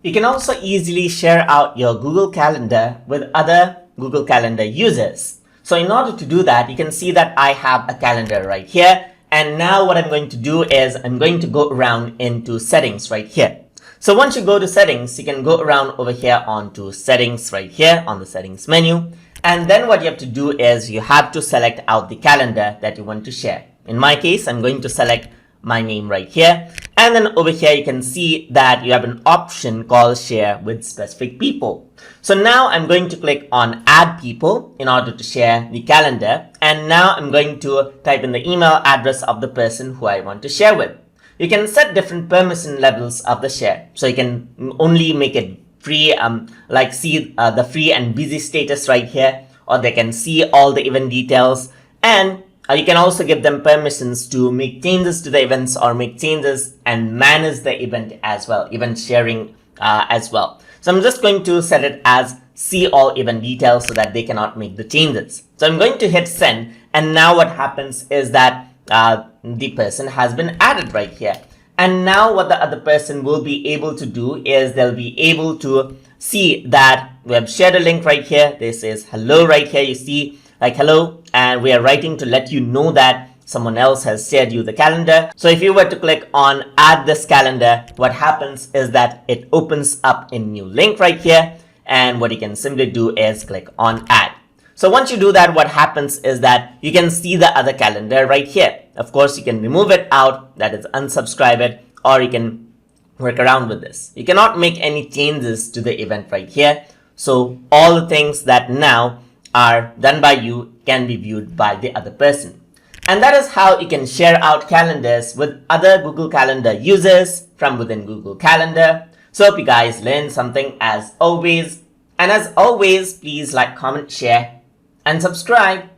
You can also easily share out your Google Calendar with other Google Calendar users. So in order to do that, you can see that I have a calendar right here. And now what I'm going to do is I'm going to go around into settings right here. So once you go to settings, you can go around over here onto settings right here on the settings menu. And then what you have to do is you have to select out the calendar that you want to share. In my case, I'm going to select my name right here. And then over here, you can see that you have an option called share with specific people. So now I'm going to click on add people in order to share the calendar. And now I'm going to type in the email address of the person who I want to share with. You can set different permission levels of the share. So you can only make it free, like see the free and busy status right here, or they can see all the event details. And you can also give them permissions to make changes to the events or make changes and manage the event as well, event sharing as well. So I'm just going to set it as see all event details so that they cannot make the changes. So I'm going to hit send, and now what happens is that the person has been added right here. And now what the other person will be able to do is they'll be able to see that we have shared a link right here. This is hello right here. You see like hello, and we are writing to let you know that someone else has shared you the calendar. So if you were to click on add this calendar, what happens is that it opens up a new link right here. And what you can simply do is click on add. So once you do that, what happens is that you can see the other calendar right here. Of course, you can remove it out, that is unsubscribe it, or you can work around with this. You cannot make any changes to the event right here. So all the things that now are done by you can be viewed by the other person. And that is how you can share out calendars with other Google Calendar users from within Google Calendar. So hope you guys learned something as always. And as always, please like, comment, share, and subscribe.